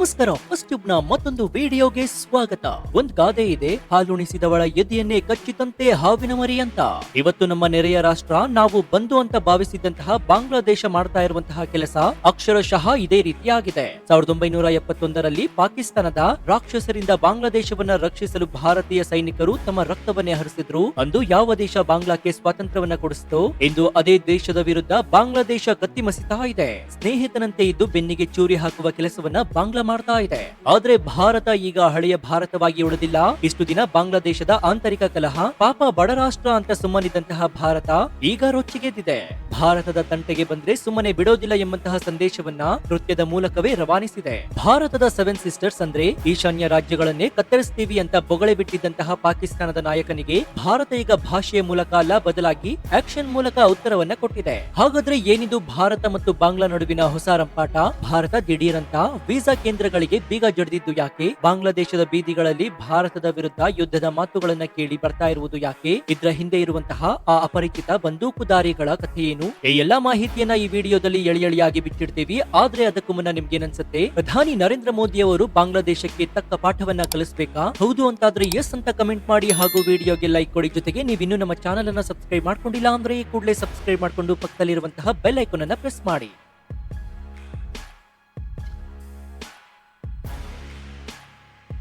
ನಮಸ್ಕಾರ, first tube ನ ಮತ್ತೊಂದು ವಿಡಿಯೋಗೆ ಸ್ವಾಗತ. ಒಂದ್ ಗಾದೆ ಇದೆ, ಹಾಲುಣಿಸಿದವಳ ಎದೆಯನ್ನೇ ಕಚ್ಚಿತಂತೆ ಹಾವಿನ ಮರಿ ಅಂತ. ಇವತ್ತು ನಮ್ಮ ನೆರೆಯ ರಾಷ್ಟ್ರ ನಾವು ಬಂಧು ಅಂತ ಭಾವಿಸಿದಂತಹ ಬಾಂಗ್ಲಾದೇಶ ಮಾಡ್ತಾ ಇರುವಂತಹ ಕೆಲಸ ಅಕ್ಷರಶಃ ಇದೇ ರೀತಿಯಾಗಿದೆ. 1971ರಲ್ಲಿ ಪಾಕಿಸ್ತಾನದ ರಾಕ್ಷಸರಿಂದ ಬಾಂಗ್ಲಾದೇಶವನ್ನ ರಕ್ಷಿಸಲು ಭಾರತೀಯ ಸೈನಿಕರು ತಮ್ಮ ರಕ್ತವನ್ನೇ ಹರಿಸಿದ್ರು. ಅಂದು ಯಾವ ದೇಶ ಬಾಂಗ್ಲಾಕ್ಕೆ ಸ್ವಾತಂತ್ರ್ಯವನ್ನ ಕೊಡಿಸಿತು, ಇಂದು ಅದೇ ದೇಶದ ವಿರುದ್ಧ ಬಾಂಗ್ಲಾದೇಶ ಕತ್ತಿ ಮಸಿತಾ ಇದೆ. ಸ್ನೇಹಿತನಂತೆ ಇದ್ದು ಬೆನ್ನಿಗೆ ಚೂರಿ ಹಾಕುವ ಕೆಲಸವನ್ನ ಬಾಂಗ್ಲಾ ಮಾಡ್ತಾ ಇದೆ. ಆದ್ರೆ ಭಾರತ ಈಗ ಹಳೆಯ ಭಾರತವಾಗಿ ಉಳಿದಿಲ್ಲ. ಇಷ್ಟು ದಿನ ಬಾಂಗ್ಲಾದೇಶದ ಆಂತರಿಕ ಕಲಹ, ಪಾಪ ಬಡ ರಾಷ್ಟ್ರ ಅಂತ ಸುಮ್ಮನಿದ್ದಂತಹ ಭಾರತ ಈಗ ರೊಚ್ಚಿಗೆದ್ದಿದೆ. ಭಾರತದ ತಂಟೆಗೆ ಬಂದ್ರೆ ಸುಮ್ಮನೆ ಬಿಡೋದಿಲ್ಲ ಎಂಬಂತಹ ಸಂದೇಶವನ್ನ ಕೃತ್ಯದ ಮೂಲಕವೇ ರವಾನಿಸಿದೆ. ಭಾರತದ 7 ಸಿಸ್ಟರ್ಸ್ ಅಂದ್ರೆ ಈಶಾನ್ಯ ರಾಜ್ಯಗಳನ್ನೇ ಕತ್ತರಿಸ್ತೀವಿ ಅಂತ ಬೊಗಳೆ ಬಿಟ್ಟಿದ್ದಂತಹ ಪಾಕಿಸ್ತಾನದ ನಾಯಕನಿಗೆ ಭಾರತ ಈಗ ಭಾಷೆಯ ಮೂಲಕ ಅಲ್ಲ, ಬದಲಾಗಿ ಆಕ್ಷನ್ ಮೂಲಕ ಉತ್ತರವನ್ನ ಕೊಟ್ಟಿದೆ. ಹಾಗಾದ್ರೆ ಏನಿದು ಭಾರತ ಮತ್ತು ಬಾಂಗ್ಲಾ ನಡುವಿನ ಹೊಸ ರಂಪಾಟ? ಭಾರತ ದಿಢೀರಂತ ವೀಸಾ ಕೇಂದ್ರಗಳಿಗೆ ಬೀಗ ಜಡಿದಿದ್ದು ಯಾಕೆ? ಬಾಂಗ್ಲಾದೇಶದ ಬೀದಿಗಳಲ್ಲಿ ಭಾರತದ ವಿರುದ್ಧ ಯುದ್ಧದ ಮಾತುಗಳನ್ನ ಕೇಳಿ ಬರ್ತಾ ಇರುವುದು ಯಾಕೆ? ಇದ್ರ ಹಿಂದೆ ಇರುವಂತಹ ಆ ಅಪರಿಚಿತ ಬಂದೂಕುದಾರಿಗಳ ಕಥೆಯೇನು? ಈ ಎಲ್ಲಾ ಮಾಹಿತಿಯನ್ನ ಈ ವಿಡಿಯೋದಲ್ಲಿ ಎಳೆಯಾಗಿ ಬಿಟ್ಟಿಡ್ತೀವಿ. ಆದ್ರೆ ಅದಕ್ಕೂ ಮುನ್ನ ನಿಮ್ಗೇನನ್ಸುತ್ತೆ? ಪ್ರಧಾನಿ ನರೇಂದ್ರ ಮೋದಿ ಅವರು ಬಾಂಗ್ಲಾದೇಶಕ್ಕೆ ತಕ್ಕ ಪಾಠವನ್ನ ಕಲಿಸಬೇಕಾ? ಹೌದು ಅಂತಾದ್ರೆ ಎಸ್ ಅಂತ ಕಮೆಂಟ್ ಮಾಡಿ, ಹಾಗೂ ವಿಡಿಯೋಗೆ ಲೈಕ್ ಕೊಡಿ. ಜೊತೆಗೆ ನೀವು ಇನ್ನೂ ನಮ್ಮ ಚಾನೆಲ್ ಅನ್ನ ಸಬ್ಸ್ಕ್ರೈಬ್ ಮಾಡ್ಕೊಂಡಿಲ್ಲ ಅಂದ್ರೆ ಈ ಕೂಡಲೇ ಸಬ್ಸ್ಕ್ರೈಬ್ ಮಾಡ್ಕೊಂಡು ಪಕ್ಕದಲ್ಲಿರುವಂತಹ ಬೆಲ್ ಐಕಾನ್ ಅನ್ನ ಪ್ರೆಸ್ ಮಾಡಿ.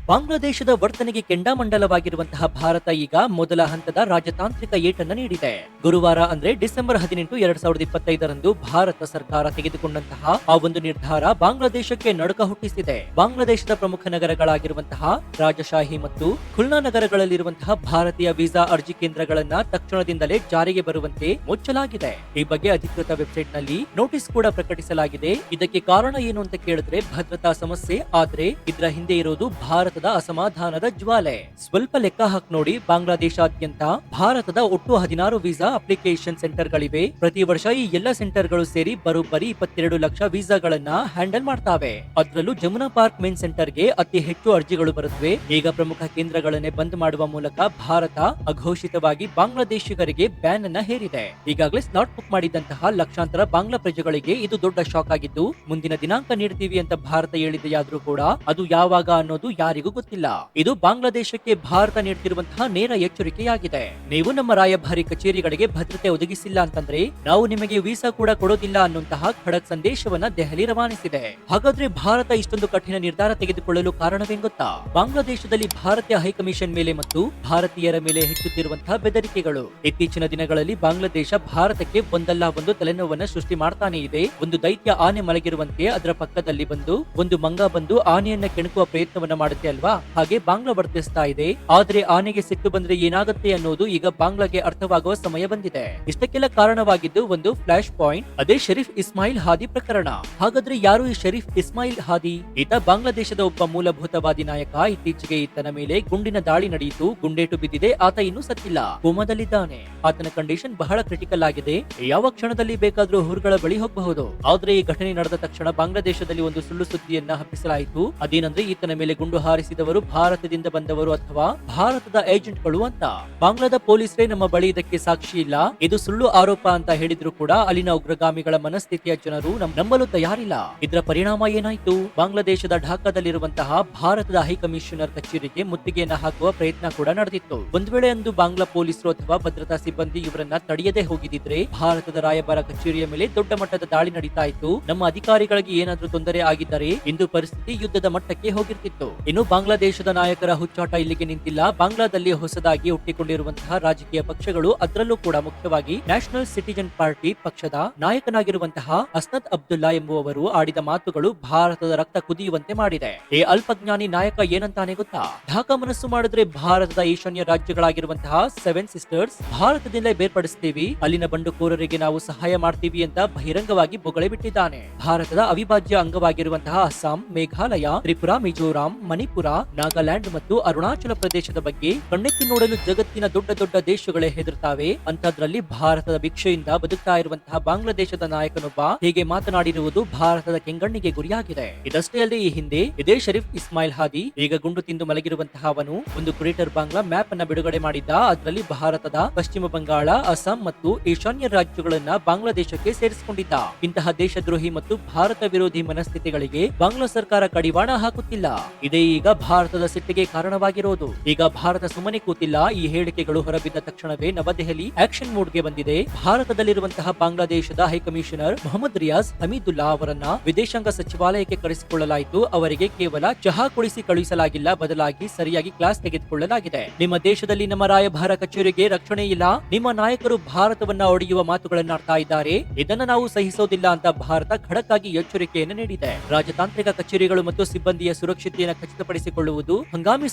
ಬಾಂಗ್ಲಾದೇಶದ ವರ್ತನೆಗೆ ಕೆಂಡಾಮಂಡಲವಾಗಿರುವಂತಹ ಭಾರತ ಈಗ ಮೊದಲ ಹಂತದ ರಾಜತಾಂತ್ರಿಕ ಏಟನ್ನ ನೀಡಿದೆ. ಗುರುವಾರ ಅಂದ್ರೆ ಡಿಸೆಂಬರ್ 18, 2025ರಂದು ಭಾರತ ಸರ್ಕಾರ ತೆಗೆದುಕೊಂಡಂತಹ ಆ ಒಂದು ನಿರ್ಧಾರ ಬಾಂಗ್ಲಾದೇಶಕ್ಕೆ ನಡುಕ ಹುಟ್ಟಿಸಿದೆ. ಬಾಂಗ್ಲಾದೇಶದ ಪ್ರಮುಖ ನಗರಗಳಾಗಿರುವಂತಹ ರಾಜಶಾಹಿ ಮತ್ತು ಖುಲ್ನಾ ನಗರಗಳಲ್ಲಿರುವಂತಹ ಭಾರತೀಯ ವೀಸಾ ಅರ್ಜಿ ಕೇಂದ್ರಗಳನ್ನ ತಕ್ಷಣದಿಂದಲೇ ಜಾರಿಗೆ ಬರುವಂತೆ ಮುಚ್ಚಲಾಗಿದೆ. ಈ ಬಗ್ಗೆ ಅಧಿಕೃತ ವೆಬ್ಸೈಟ್ ನಲ್ಲಿ ನೋಟಿಸ್ ಕೂಡ ಪ್ರಕಟಿಸಲಾಗಿದೆ. ಇದಕ್ಕೆ ಕಾರಣ ಏನು ಅಂತ ಕೇಳಿದ್ರೆ ಭದ್ರತಾ ಸಮಸ್ಯೆ. ಆದ್ರೆ ಇದರ ಹಿಂದೆ ಇರೋದು ಭಾರತದ ಅಸಮಾಧಾನದ ಜ್ವಾಲೆ. ಸ್ವಲ್ಪ ಲೆಕ್ಕ ಹಾಕಿ ನೋಡಿ, ಬಾಂಗ್ಲಾದೇಶಾದ್ಯಂತ ಭಾರತದ ಒಟ್ಟು 16 ವೀಸಾ ಅಪ್ಲಿಕೇಶನ್ ಸೆಂಟರ್ ಗಳಿವೆ. ಪ್ರತಿ ವರ್ಷ ಈ ಎಲ್ಲ ಸೆಂಟರ್ ಗಳು ಸೇರಿ ಬರೋಬ್ಬರಿ 22 ಲಕ್ಷ ವೀಸಾಗಳನ್ನ ಹ್ಯಾಂಡಲ್ ಮಾಡ್ತಾವೆ. ಅದರಲ್ಲೂ ಜಮುನಾ ಪಾರ್ಕ್ ಮೇನ್ ಸೆಂಟರ್ ಗೆ ಅತಿ ಹೆಚ್ಚು ಅರ್ಜಿಗಳು ಬರುತ್ತವೆ. ಈಗ ಪ್ರಮುಖ ಕೇಂದ್ರಗಳನ್ನೇ ಬಂದ್ ಮಾಡುವ ಮೂಲಕ ಭಾರತ ಅಘೋಷಿತವಾಗಿ ಬಾಂಗ್ಲಾದೇಶಿಗರಿಗೆ ಬ್ಯಾನ್ ಅನ್ನ ಹೇರಿದೆ. ಈಗಾಗಲೇ ಸ್ಲಾಟ್ ಬುಕ್ ಮಾಡಿದಂತಹ ಲಕ್ಷಾಂತರ ಬಾಂಗ್ಲಾ ಪ್ರಜೆಗಳಿಗೆ ಇದು ದೊಡ್ಡ ಶಾಕ್ ಆಗಿದ್ದು, ಮುಂದಿನ ದಿನಾಂಕ ನೀಡ್ತೀವಿ ಅಂತ ಭಾರತ ಹೇಳಿದೆಯಾದ್ರೂ ಕೂಡ ಅದು ಯಾವಾಗ ಅನ್ನೋದು ಯಾರಿಗೂ ಗೊತ್ತಿಲ್ಲ. ಇದು ಬಾಂಗ್ಲಾದೇಶಕ್ಕೆ ಭಾರತ ನೀಡುತ್ತಿರುವಂತಹ ನೇರ ಎಚ್ಚರಿಕೆಯಾಗಿದೆ. ನೀವು ನಮ್ಮ ರಾಯಭಾರಿ ಕಚೇರಿಗಳಿಗೆ ಭದ್ರತೆ ಒದಗಿಸಿಲ್ಲ ಅಂತಂದ್ರೆ ನಾವು ನಿಮಗೆ ವೀಸಾ ಕೂಡ ಕೊಡೋದಿಲ್ಲ ಅನ್ನುವಂತಹ ಖಡಕ್ ಸಂದೇಶವನ್ನ ದೆಹಲಿ ರವಾನಿಸಿದೆ. ಹಾಗಾದ್ರೆ ಭಾರತ ಇಷ್ಟೊಂದು ಕಠಿಣ ನಿರ್ಧಾರ ತೆಗೆದುಕೊಳ್ಳಲು ಕಾರಣವೇನ್ ಗೊತ್ತಾ? ಬಾಂಗ್ಲಾದೇಶದಲ್ಲಿ ಭಾರತೀಯ ಹೈಕಮಿಷನ್ ಮೇಲೆ ಮತ್ತು ಭಾರತೀಯರ ಮೇಲೆ ಹೆಚ್ಚುತ್ತಿರುವಂತಹ ಬೆದರಿಕೆಗಳು. ಇತ್ತೀಚಿನ ದಿನಗಳಲ್ಲಿ ಬಾಂಗ್ಲಾದೇಶ ಭಾರತಕ್ಕೆ ಒಂದಲ್ಲ ಒಂದು ತಲೆನೋವನ್ನ ಸೃಷ್ಟಿ ಮಾಡ್ತಾನೆ ಇದೆ. ಒಂದು ದೈತ್ಯ ಆನೆ ಮಲಗಿರುವಂತೆ ಅದರ ಪಕ್ಕದಲ್ಲಿ ಬಂದು ಒಂದು ಮಂಗ ಬಂದು ಆನೆಯನ್ನ ಕೆಣಕುವ ಪ್ರಯತ್ನವನ್ನ ಮಾಡುತ್ತೆ ಅಲ್ವಾ? ಹಾಗೆ ಬಾಂಗ್ಲಾ ವರ್ತಿಸ್ತಾ ಇದೆ. ಆದ್ರೆ ಆನೆಗೆ ಸಿಟ್ಟು ಬಂದ್ರೆ ಏನಾಗುತ್ತೆ ಅನ್ನೋದು ಈಗ ಬಾಂಗ್ಲಾಗೆ ಅರ್ಥವಾಗುವ ಸಮಯ ಬಂದಿದೆ. ಇಷ್ಟಕ್ಕೆಲ್ಲ ಕಾರಣವಾಗಿದ್ದು ಒಂದು ಫ್ಲಾಶ್ ಪಾಯಿಂಟ್, ಅದೇ ಶರೀಫ್ ಇಸ್ಮಾಯಿಲ್ ಹಾದಿ ಪ್ರಕರಣ. ಹಾಗಾದ್ರೆ ಯಾರು ಈ ಶರೀಫ್ ಇಸ್ಮಾಯಿಲ್ ಹಾದಿ? ಈತ ಬಾಂಗ್ಲಾದೇಶದ ಒಬ್ಬ ಮೂಲಭೂತವಾದಿ ನಾಯಕ. ಇತ್ತೀಚೆಗೆ ಈತನ ಮೇಲೆ ಗುಂಡಿನ ದಾಳಿ ನಡೆಯಿತು. ಗುಂಡೇಟು ಬಿದ್ದಿದೆ. ಆತ ಇನ್ನೂ ಸತ್ತಿಲ್ಲ, ಕೋಮಾದಲ್ಲಿದ್ದಾನೆ. ಆತನ ಕಂಡೀಷನ್ ಬಹಳ ಕ್ರಿಟಿಕಲ್ ಆಗಿದೆ. ಯಾವ ಕ್ಷಣದಲ್ಲಿ ಬೇಕಾದ್ರೂ ಹುರುಗಳ ಬಳಿ ಹೋಗಬಹುದು. ಆದ್ರೆ ಈ ಘಟನೆ ನಡೆದ ತಕ್ಷಣ ಬಾಂಗ್ಲಾದೇಶದಲ್ಲಿ ಒಂದು ಸುಳ್ಳು ಸುದ್ದಿಯನ್ನ ಹಬ್ಬಿಸಲಾಯಿತು. ಅದೇನಂದ್ರೆ ಈತನ ಮೇಲೆ ಗುಂಡು ಹಾರಿಸಿದವರು ಭಾರತದಿಂದ ಬಂದವರು ಅಥವಾ ಭಾರತದ ಏಜೆಂಟ್ಗಳು ಅಂತ. ಬಾಂಗ್ಲಾದ ಪೊಲೀಸರೇ ನಮ್ಮ ಬಳಿ ಇದಕ್ಕೆ ಸಾಕ್ಷಿ ಇಲ್ಲ, ಇದು ಸುಳ್ಳು ಆರೋಪ ಅಂತ ಹೇಳಿದ್ರು ಕೂಡ ಅಲ್ಲಿನ ಉಗ್ರಗಾಮಿಗಳ ಮನಸ್ಥಿತಿಯ ಜನರು ನಂಬಲು ತಯಾರಿಲ್ಲ. ಇದರ ಪರಿಣಾಮ ಏನಾಯ್ತು? ಬಾಂಗ್ಲಾದೇಶದ ಢಾಕಾದಲ್ಲಿರುವಂತಹ ಭಾರತದ ಹೈಕಮಿಷನರ್ ಕಚೇರಿಗೆ ಮುತ್ತಿಗೆಯನ್ನ ಹಾಕುವ ಪ್ರಯತ್ನ ಕೂಡ ನಡೆದಿತ್ತು. ಒಂದ್ ವೇಳೆ ಅಂದು ಬಾಂಗ್ಲಾ ಪೊಲೀಸರು ಅಥವಾ ಭದ್ರತಾ ಸಿಬ್ಬಂದಿ ಇವರನ್ನ ತಡೆಯದೆ ಹೋಗಿದ್ರೆ ಭಾರತದ ರಾಯಭಾರ ಕಚೇರಿಯ ಮೇಲೆ ದೊಡ್ಡ ಮಟ್ಟದ ದಾಳಿ ನಡೀತಾ ಇತ್ತು. ನಮ್ಮ ಅಧಿಕಾರಿಗಳಿಗೆ ಏನಾದ್ರೂ ತೊಂದರೆ ಆಗಿದ್ದರೆ ಇಂದು ಪರಿಸ್ಥಿತಿ ಯುದ್ಧದ ಮಟ್ಟಕ್ಕೆ ಹೋಗಿರ್ತಿತ್ತು. ಇನ್ನು ಬಾಂಗ್ಲಾದೇಶದ ನಾಯಕರ ಹುಚ್ಚಾಟ ಇಲ್ಲಿಗೆ ನಿಂತಿಲ್ಲ. ಬಾಂಗ್ಲಾದಲ್ಲಿ ಹೊಸದಾಗಿ ಹುಟ್ಟಿಕೊಂಡಿರುವಂತಹ ರಾಜಕೀಯ ಪಕ್ಷಗಳು, ಅದರಲ್ಲೂ ಕೂಡ ಮುಖ್ಯವಾಗಿ ನ್ಯಾಷನಲ್ ಸಿಟಿಜನ್ ಪಾರ್ಟಿ ಪಕ್ಷದ ನಾಯಕನಾಗಿರುವಂತಹ ಅಸ್ನತ್ ಅಬ್ದುಲ್ಲಾ ಎಂಬುವವರು ಆಡಿದ ಮಾತುಗಳು ಭಾರತದ ರಕ್ತ ಕುದಿಯುವಂತೆ ಮಾಡಿದೆ. ಈ ಅಲ್ಪಜ್ಞಾನಿ ನಾಯಕ ಏನಂತಾನೆ ಗೊತ್ತಾ? ಢಾಕಾ ಮನಸ್ಸು ಮಾಡಿದ್ರೆ ಭಾರತದ ಈಶಾನ್ಯ ರಾಜ್ಯಗಳಾಗಿರುವಂತಹ 7 ಸಿಸ್ಟರ್ಸ್ ಭಾರತದಿಂದ ಬೇರ್ಪಡಿಸ್ತೀವಿ, ಅಲ್ಲಿನ ಬಂಡುಕೋರರಿಗೆ ನಾವು ಸಹಾಯ ಮಾಡ್ತೀವಿ ಅಂತ ಬಹಿರಂಗವಾಗಿ ಬೊಗಳೆ ಬಿಟ್ಟಿದ್ದಾನೆ. ಭಾರತದ ಅವಿಭಾಜ್ಯ ಅಂಗವಾಗಿರುವಂತಹ ಅಸ್ಸಾಂ, ಮೇಘಾಲಯ, ತ್ರಿಪುರಾ, ಮಿಜೋರಾಂ, ಮಣಿಪುರ ತ್ರಿಪುರಾ, ನಾಗಾಲ್ಯಾಂಡ್ ಮತ್ತು ಅರುಣಾಚಲ ಪ್ರದೇಶದ ಬಗ್ಗೆ ಕಣ್ಣೆತ್ತಿ ನೋಡಲು ಜಗತ್ತಿನ ದೊಡ್ಡ ದೊಡ್ಡ ದೇಶಗಳೇ ಹೆದರ್ತಾವೆ. ಅಂತದ್ರಲ್ಲಿ ಭಾರತದ ಭಿಕ್ಷೆಯಿಂದ ಬದುಕ್ತಾ ಇರುವಂತಹ ಬಾಂಗ್ಲಾದೇಶದ ನಾಯಕನೊಬ್ಬ ಹೀಗೆ ಮಾತನಾಡಿರುವುದು ಭಾರತದ ಕೆಂಗಣ್ಣಿಗೆ ಗುರಿಯಾಗಿದೆ. ಇದಷ್ಟೇ ಅಲ್ಲದೆ ಈ ಹಿಂದೆ ಇದೇ ಶರೀಫ್ ಇಸ್ಮಾಯಿಲ್ ಹಾದಿ ಈಗ ಗುಂಡು ತಿಂದು ಮಲಗಿರುವಂತಹ ಅವನು ಒಂದು ಗ್ರೇಟರ್ ಬಾಂಗ್ಲಾ ಮ್ಯಾಪ್ ಅನ್ನ ಬಿಡುಗಡೆ ಮಾಡಿದ್ದ. ಅದರಲ್ಲಿ ಭಾರತದ ಪಶ್ಚಿಮ ಬಂಗಾಳ, ಅಸ್ಸಾಂ ಮತ್ತು ಈಶಾನ್ಯ ರಾಜ್ಯಗಳನ್ನ ಬಾಂಗ್ಲಾದೇಶಕ್ಕೆ ಸೇರಿಸಿಕೊಂಡಿದ್ದ. ಇಂತಹ ದೇಶದ್ರೋಹಿ ಮತ್ತು ಭಾರತ ವಿರೋಧಿ ಮನಸ್ಥಿತಿಗಳಿಗೆ ಬಾಂಗ್ಲಾ ಸರ್ಕಾರ ಕಡಿವಾಣ ಹಾಕುತ್ತಿಲ್ಲ. ಇದೇ ಈಗ ಭಾರತದ ಸಿಟ್ಟಿಗೆ ಕಾರಣವಾಗಿರೋದು. ಈಗ ಭಾರತ ಸುಮ್ಮನೆ ಕೂತಿಲ್ಲ. ಈ ಹೇಳಿಕೆಗಳು ಹೊರಬಿದ್ದ ತಕ್ಷಣವೇ ನವದೆಹಲಿ ಆಕ್ಷನ್ ಮೋಡ್ ಗೆ ಬಂದಿದೆ. ಭಾರತದಲ್ಲಿರುವಂತಹ ಬಾಂಗ್ಲಾದೇಶದ ಹೈಕಮಿಷನರ್ ಮೊಹಮ್ಮದ್ ರಿಯಾಜ್ ಹಮೀದುಲ್ಲಾ ಅವರನ್ನ ವಿದೇಶಾಂಗ ಸಚಿವಾಲಯಕ್ಕೆ ಕರೆಸಿಕೊಳ್ಳಲಾಯಿತು. ಅವರಿಗೆ ಕೇವಲ ಚಹಾ ಕುಡಿಸಿ ಕಳುಹಿಸಲಾಗಿಲ್ಲ, ಬದಲಾಗಿ ಸರಿಯಾಗಿ ಕ್ಲಾಸ್ ತೆಗೆದುಕೊಳ್ಳಲಾಗಿದೆ. ನಿಮ್ಮ ದೇಶದಲ್ಲಿ ನಮ್ಮ ರಾಯಭಾರ ಕಚೇರಿಗೆ ರಕ್ಷಣೆ ಇಲ್ಲ, ನಿಮ್ಮ ನಾಯಕರು ಭಾರತವನ್ನ ಒಡೆಯುವ ಮಾತುಗಳನ್ನಾಡ್ತಾ ಇದ್ದಾರೆ, ಇದನ್ನ ನಾವು ಸಹಿಸೋದಿಲ್ಲ ಅಂತ ಭಾರತ ಖಡಕ್ ಆಗಿ ಎಚ್ಚರಿಕೆಯನ್ನು ನೀಡಿದೆ. ರಾಜತಾಂತ್ರಿಕ ಕಚೇರಿಗಳು ಮತ್ತು ಸಿಬ್ಬಂದಿಯ ಸುರಕ್ಷತೆಯನ್ನು ಖಚಿತಪಡಿಸಿಕೊಳ್ಳುವುದು ಹಂಗಾಮಿ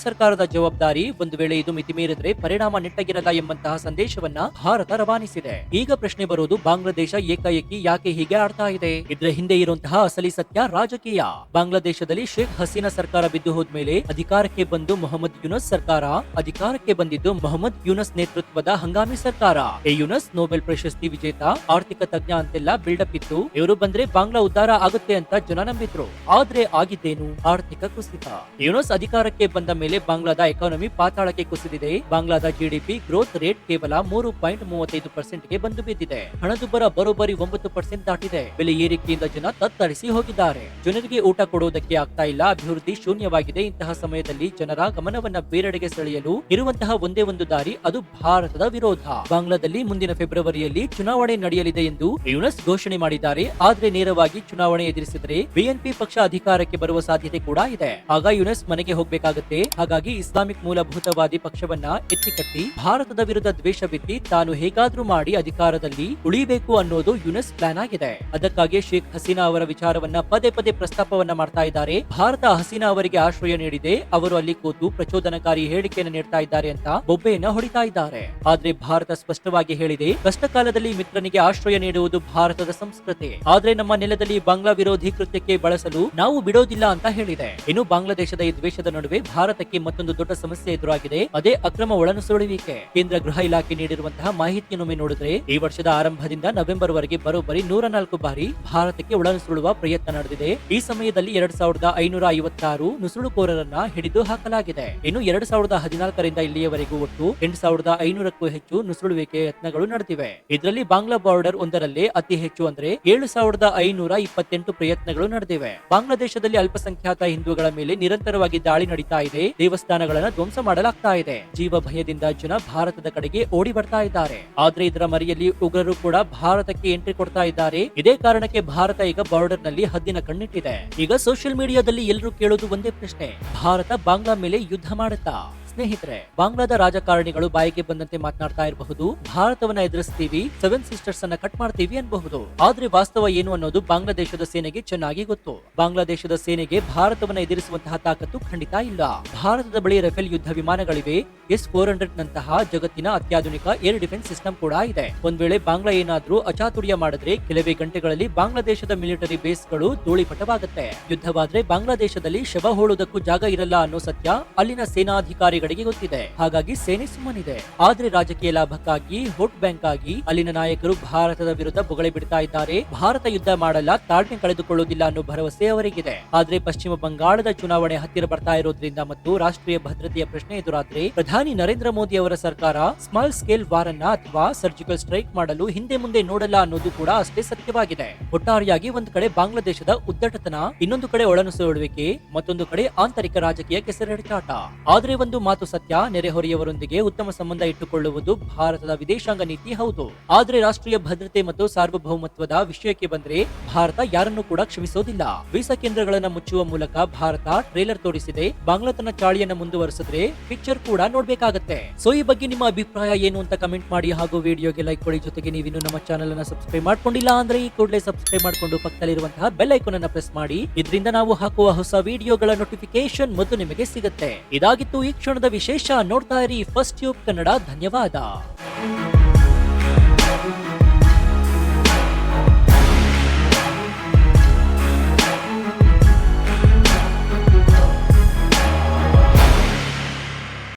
ಸರ್ಕಾರದ ಜವಾಬ್ದಾರಿ. ಒಂದು ವೇಳೆ ಇದು ಮಿತಿ ಮೀರಿದ್ರೆ ಪರಿಣಾಮ ನೆಟ್ಟಗಿರಲ್ಲ ಎಂಬಂತಹ ಸಂದೇಶವನ್ನ ಭಾರತ ರವಾನಿಸಿದೆ. ಈಗ ಪ್ರಶ್ನೆ ಬರುವುದು, ಬಾಂಗ್ಲಾದೇಶ ಏಕಾಏಕಿ ಯಾಕೆ ಹೀಗೆ ಆಡ್ತಾ ಇದೆ? ಇದರ ಹಿಂದೆ ಇರುವಂತಹ ಅಸಲಿ ಸತ್ಯ ರಾಜಕೀಯ. ಬಾಂಗ್ಲಾದೇಶದಲ್ಲಿ ಶೇಖ್ ಹಸೀನಾ ಸರ್ಕಾರ ಬಿದ್ದು ಹೋದ್ಮೇಲೆ ಅಧಿಕಾರಕ್ಕೆ ಬಂದು ಮೊಹಮ್ಮದ್ ಯೂನಸ್ ಸರ್ಕಾರ. ಅಧಿಕಾರಕ್ಕೆ ಬಂದಿದ್ದು ಮೊಹಮ್ಮದ್ ಯೂನಸ್ ನೇತೃತ್ವದ ಹಂಗಾಮಿ ಸರ್ಕಾರ. ಯೂನಸ್ ನೊಬೆಲ್ ಪ್ರಶಸ್ತಿ ವಿಜೇತ, ಆರ್ಥಿಕ ತಜ್ಞ ಅಂತೆಲ್ಲ ಬಿಲ್ಡಪ್ ಇತ್ತು. ಇವರು ಬಂದ್ರೆ ಬಾಂಗ್ಲಾ ಉದ್ಧಾರ ಆಗುತ್ತೆ ಅಂತ ಜನ ನಂಬಿದ್ರು. ಆದ್ರೆ ಆಗಿದ್ದೇನು? ಆರ್ಥಿಕ ಕುಸಿತ. ಯೂನಸ್ ಅಧಿಕಾರಕ್ಕೆ ಬಂದ ಮೇಲೆ ಬಾಂಗ್ಲಾದ ಎಕಾನಮಿ ಪಾತಾಳಕ್ಕೆ ಕುಸಿದಿದೆ. ಬಾಂಗ್ಲಾದ ಜಿಡಿಪಿ ಗ್ರೋತ್ ರೇಟ್ ಕೇವಲ 3.35% ಗೆ ಬಂದು ಬಿದ್ದಿದೆ. ಹಣದುಬ್ಬರ ಬರೋಬ್ಬರಿ 9% ದಾಟಿದೆ. ಬೆಲೆ ಏರಿಕೆಯಿಂದ ಜನ ತತ್ತರಿಸಿ ಹೋಗಿದ್ದಾರೆ. ಜನರಿಗೆ ಊಟ ಕೊಡುವುದಕ್ಕೆ ಆಗ್ತಾ ಇಲ್ಲ. ಅಭಿವೃದ್ಧಿ ಶೂನ್ಯವಾಗಿದೆ. ಇಂತಹ ಸಮಯದಲ್ಲಿ ಜನರ ಗಮನವನ್ನ ಬೇರೆಡೆಗೆ ಸೆಳೆಯಲು ಇರುವಂತಹ ಒಂದೇ ಒಂದು ದಾರಿ, ಅದು ಭಾರತದ ವಿರೋಧ. ಬಾಂಗ್ಲಾದಲ್ಲಿ ಮುಂದಿನ ಫೆಬ್ರವರಿಯಲ್ಲಿ ಚುನಾವಣೆ ನಡೆಯಲಿದೆ ಎಂದು ಯೂನಸ್ ಘೋಷಣೆ ಮಾಡಿದ್ದಾರೆ. ಆದ್ರೆ ನೇರವಾಗಿ ಚುನಾವಣೆ ಎದುರಿಸಿದರೆ ಬಿಎನ್ಪಿ ಪಕ್ಷ ಅಧಿಕಾರಕ್ಕೆ ಬರುವ ಸಾಧ್ಯತೆ ಕೂಡ ಇದೆ. ಆಗ ಯೂನಸ್ ಮನೆಗೆ ಹೋಗ್ಬೇಕಾಗುತ್ತೆ. ಹಾಗಾಗಿ ಇಸ್ಲಾಮಿಕ್ ಮೂಲಭೂತವಾದಿ ಪಕ್ಷವನ್ನ ಎತ್ತಿಕಟ್ಟಿ ಭಾರತದ ವಿರುದ್ಧ ದ್ವೇಷ ಬಿತ್ತಿ ತಾನು ಹೇಗಾದ್ರೂ ಮಾಡಿ ಅಧಿಕಾರದಲ್ಲಿ ಉಳಿಬೇಕು ಅನ್ನೋದು ಯೂನಸ್ ಪ್ಲಾನ್ ಆಗಿದೆ. ಅದಕ್ಕಾಗಿ ಶೇಖ್ ಹಸೀನಾ ಅವರ ವಿಚಾರವನ್ನ ಪದೇ ಪದೇ ಪ್ರಸ್ತಾಪವನ್ನ ಮಾಡ್ತಾ ಇದ್ದಾರೆ. ಭಾರತ ಹಸೀನಾ ಅವರಿಗೆ ಆಶ್ರಯ ನೀಡಿದೆ, ಅವರು ಅಲ್ಲಿ ಕೂತು ಪ್ರಚೋದನಕಾರಿ ಹೇಳಿಕೆಯನ್ನು ನೀಡ್ತಾ ಇದ್ದಾರೆ ಅಂತ ಬೊಬ್ಬೆಯನ್ನ ಹೊಡಿತಾ ಇದ್ದಾರೆ. ಆದ್ರೆ ಭಾರತ ಸ್ಪಷ್ಟವಾಗಿ ಹೇಳಿದೆ, ಕಷ್ಟ ಕಾಲದಲ್ಲಿ ಮಿತ್ರನಿಗೆ ಆಶ್ರಯ ನೀಡುವುದು ಭಾರತದ ಸಂಸ್ಕೃತಿ. ಆದ್ರೆ ನಮ್ಮ ನೆಲದಲ್ಲಿ ಬಾಂಗ್ಲಾ ವಿರೋಧಿ ಕೃತ್ಯಕ್ಕೆ ಬಳಸಲು ನಾವು ಬಿಡೋದಿಲ್ಲ ಅಂತ ಹೇಳಿದೆ. ಇನ್ನು ಬಾಂಗ್ಲಾದೇಶದ ಈ ದ್ವೇಷದ ನಡುವೆ ಭಾರತಕ್ಕೆ ಮತ್ತೊಂದು ದೊಡ್ಡ ಸಮಸ್ಯೆ ಎದುರಾಗಿದೆ, ಅದೇ ಅಕ್ರಮ ಒಳನುಸುಳುವಿಕೆ. ಕೇಂದ್ರ ಗೃಹ ಇಲಾಖೆ ನೀಡಿರುವಂತಹ ಮಾಹಿತಿಯನ್ನೊಮ್ಮೆ ನೋಡಿದ್ರೆ ಈ ವರ್ಷದ ಆರಂಭದಿಂದ ನವೆಂಬರ್ ವರೆಗೆ ಬರೋಬ್ಬರಿ 104 ಬಾರಿ ಭಾರತಕ್ಕೆ ಒಳನುಸುಳುವ ಪ್ರಯತ್ನ ನಡೆದಿದೆ. ಈ ಸಮಯದಲ್ಲಿ 2556 ನುಸುಳುಕೋರರನ್ನ ಹಿಡಿದು ಹಾಕಲಾಗಿದೆ. ಇನ್ನು 2014ರಿಂದ ಇಲ್ಲಿಯವರೆಗೂ ಒಟ್ಟು 8500ಕ್ಕೂ ಹೆಚ್ಚು ನುಸುಳುವಿಕೆ ಯತ್ನಗಳು ನಡೆದಿವೆ. ಇದರಲ್ಲಿ ಬಾಂಗ್ಲಾ ಬಾರ್ಡರ್ ಒಂದರಲ್ಲೇ ಅತಿ ಹೆಚ್ಚು ಅಂದ್ರೆ 7528 ಪ್ರಯತ್ನಗಳು ನಡೆದಿವೆ. ಬಾಂಗ್ಲಾದೇಶದಲ್ಲಿ ಅಲ್ಪಸಂಖ್ಯಾತ ಹಿಂದೂಗಳ ಮೇಲೆ ನಿರಂತರವಾಗಿ ದಾಳಿ ನಡೀತಾ ಇದೆ. ದೇವಸ್ಥಾನಗಳನ್ನ ಧ್ವಂಸ ಮಾಡಲಾಗ್ತಾ ಇದೆ. ಜೀವ ಭಯದಿಂದ ಜನ ಭಾರತದ ಕಡೆಗೆ ಓಡಿ ಬರ್ತಾ ಇದ್ದಾರೆ. ಆದ್ರೆ ಇದರ ಮರೆಯಲ್ಲಿ ಉಗ್ರರು ಕೂಡ ಭಾರತಕ್ಕೆ ಎಂಟ್ರಿ ಕೊಡ್ತಾ ಇದ್ದಾರೆ. ಇದೇ ಕಾರಣಕ್ಕೆ ಭಾರತ ಈಗ ಬಾರ್ಡರ್ ನಲ್ಲಿ ಹದ್ದಿನ ಕಣ್ಣಿಟ್ಟಿದೆ. ಈಗ ಸೋಷಿಯಲ್ ಮೀಡಿಯಾದಲ್ಲಿ ಎಲ್ಲರೂ ಕೇಳೋದು ಒಂದೇ ಪ್ರಶ್ನೆ, ಭಾರತ ಬಾಂಗ್ಲಾ ಮೇಲೆ ಯುದ್ಧ ಮಾಡುತ್ತಾ? ಸ್ನೇಹಿತರೆ, ಬಾಂಗ್ಲಾದ ರಾಜಕಾರಣಿಗಳು ಬಾಯಿಗೆ ಬಂದಂತೆ ಮಾತನಾಡ್ತಾ ಇರಬಹುದು, ಭಾರತವನ್ನ ಎದುರಿಸ್ತೀವಿ, 7 ಸಿಸ್ಟರ್ಸ್ ಅನ್ನ ಕಟ್ ಮಾಡ್ತೀವಿ ಅನ್ಬಹುದು. ಆದ್ರೆ ವಾಸ್ತವ ಏನು ಅನ್ನೋದು ಬಾಂಗ್ಲಾದೇಶದ ಸೇನೆಗೆ ಚೆನ್ನಾಗಿ ಗೊತ್ತು. ಬಾಂಗ್ಲಾದೇಶದ ಸೇನೆಗೆ ಭಾರತವನ್ನ ಎದುರಿಸುವಂತಹ ತಾಕತ್ತು ಖಂಡಿತ ಇಲ್ಲ. ಭಾರತದ ಬಳಿ ರಫೇಲ್ ಯುದ್ಧ ವಿಮಾನಗಳಿವೆ. S-400 ನಂತಹ ಜಗತ್ತಿನ ಅತ್ಯಾಧುನಿಕ ಏರ್ ಡಿಫೆನ್ಸ್ ಸಿಸ್ಟಮ್ ಕೂಡ ಇದೆ. ಒಂದ್ ವೇಳೆ ಬಾಂಗ್ಲಾ ಏನಾದ್ರೂ ಅಚಾತುರ್ಯ ಮಾಡಿದ್ರೆ ಕೆಲವೇ ಗಂಟೆಗಳಲ್ಲಿ ಬಾಂಗ್ಲಾದೇಶದ ಮಿಲಿಟರಿ ಬೇಸ್ಗಳು ಧೂಳಿಪಟವಾಗುತ್ತೆ. ಯುದ್ಧವಾದ್ರೆ ಬಾಂಗ್ಲಾದೇಶದಲ್ಲಿ ಶವ ಹೋಳುವುದಕ್ಕೂ ಜಾಗ ಇರಲ್ಲ ಅನ್ನೋ ಸತ್ಯ ಅಲ್ಲಿನ ಸೇನಾಧಿಕಾರಿಗಳು ಗೊತ್ತಿದೆ. ಹಾಗಾಗಿ ಸೇನೆ ಸುಮ್ಮನಿದೆ. ಆದ್ರೆ ರಾಜಕೀಯ ಲಾಭಕ್ಕಾಗಿ, ವೋಟ್ ಬ್ಯಾಂಕ್ ಆಗಿ ಅಲ್ಲಿನ ನಾಯಕರು ಭಾರತದ ವಿರುದ್ಧ ಬೊಗಳೆ ಬಿಡ್ತಾ ಇದ್ದಾರೆ. ಭಾರತ ಯುದ್ಧ ಮಾಡಲ್ಲ, ತಾಳ್ಮೆ ಕಳೆದುಕೊಳ್ಳುವುದಿಲ್ಲ ಅನ್ನೋ ಭರವಸೆ ಅವರಿಗಿದೆ. ಆದ್ರೆ ಪಶ್ಚಿಮ ಬಂಗಾಳದ ಚುನಾವಣೆ ಹತ್ತಿರ ಬರ್ತಾ ಇರೋದ್ರಿಂದ ಮತ್ತು ರಾಷ್ಟ್ರೀಯ ಭದ್ರತೆಯ ಪ್ರಶ್ನೆ ಎದುರಾದ್ರೆ ಪ್ರಧಾನಿ ನರೇಂದ್ರ ಮೋದಿ ಅವರ ಸರ್ಕಾರ ಸ್ಮಾಲ್ ಸ್ಕೇಲ್ ವಾರ್ ಅನ್ನ ಅಥವಾ ಸರ್ಜಿಕಲ್ ಸ್ಟ್ರೈಕ್ ಮಾಡಲು ಹಿಂದೆ ಮುಂದೆ ನೋಡಲ್ಲ ಅನ್ನೋದು ಕೂಡ ಅಷ್ಟೇ ಸತ್ಯವಾಗಿದೆ. ಒಟ್ಟಾರೆಯಾಗಿ ಒಂದು ಕಡೆ ಬಾಂಗ್ಲಾದೇಶದ ಉದ್ದಟತನ, ಇನ್ನೊಂದು ಕಡೆ ಒಳನುಸುಳುವಿಕೆ, ಮತ್ತೊಂದು ಕಡೆ ಆಂತರಿಕ ರಾಜಕೀಯ ಕೆಸರೆರಚಾಟ. ಆದ್ರೆ ಒಂದು ಮಾತು ಸತ್ಯ, ನೆರೆಹೊರೆಯವರೊಂದಿಗೆ ಉತ್ತಮ ಸಂಬಂಧ ಇಟ್ಟುಕೊಳ್ಳುವುದು ಭಾರತದ ವಿದೇಶಾಂಗ ನೀತಿ ಹೌದು. ಆದ್ರೆ ರಾಷ್ಟ್ರೀಯ ಭದ್ರತೆ ಮತ್ತು ಸಾರ್ವಭೌಮತ್ವದ ವಿಷಯಕ್ಕೆ ಬಂದ್ರೆ ಭಾರತ ಯಾರನ್ನೂ ಕೂಡ ಕ್ಷಮಿಸೋದಿಲ್ಲ. ವೀಸಾ ಕೇಂದ್ರಗಳನ್ನ ಮುಚ್ಚುವ ಮೂಲಕ ಭಾರತ ಟ್ರೇಲರ್ ತೋರಿಸಿದೆ. ಬಾಂಗ್ಲಾ ತನ್ನ ಚಾಳಿಯನ್ನ ಮುಂದುವರಿಸಿದ್ರೆ ಪಿಕ್ಚರ್ ಕೂಡ ನೋಡ್ಬೇಕಾಗತ್ತೆ. ಸೊ ಈ ಬಗ್ಗೆ ನಿಮ್ಮ ಅಭಿಪ್ರಾಯ ಏನು ಅಂತ ಕಮೆಂಟ್ ಮಾಡಿ, ಹಾಗೂ ವಿಡಿಯೋಗೆ ಲೈಕ್ ಕೊಡಿ. ಜೊತೆಗೆ ನೀವಿನ್ನು ನಮ್ಮ ಚಾನೆಲ್ ಅನ್ನ ಸಬ್ಸ್ಕ್ರೈಬ್ ಮಾಡ್ಕೊಂಡಿಲ್ಲ ಅಂದ್ರೆ ಈ ಕೂಡಲೇ ಸಬ್ಸ್ಕ್ರೈಬ್ ಮಾಡ್ಕೊಂಡು ಪಕ್ಕದಲ್ಲಿರುವಂತಹ ಬೆಲ್ ಐಕಾನ್ ಅನ್ನ ಪ್ರೆಸ್ ಮಾಡಿ. ಇದರಿಂದ ನಾವು ಹಾಕುವ ಹೊಸ ವಿಡಿಯೋಗಳ ನೋಟಿಫಿಕೇಶನ್ ಮೊದಲು ನಿಮಗೆ ಸಿಗುತ್ತೆ. ಇದಾಗಿತ್ತು ಈ ಕ್ಷಣದ ವಿಶೇಷ. ನೋಡ್ತಾ ಇರಿ ಫಸ್ಟ್ ಟ್ಯೂಬ್ ಕನ್ನಡ. ಧನ್ಯವಾದ.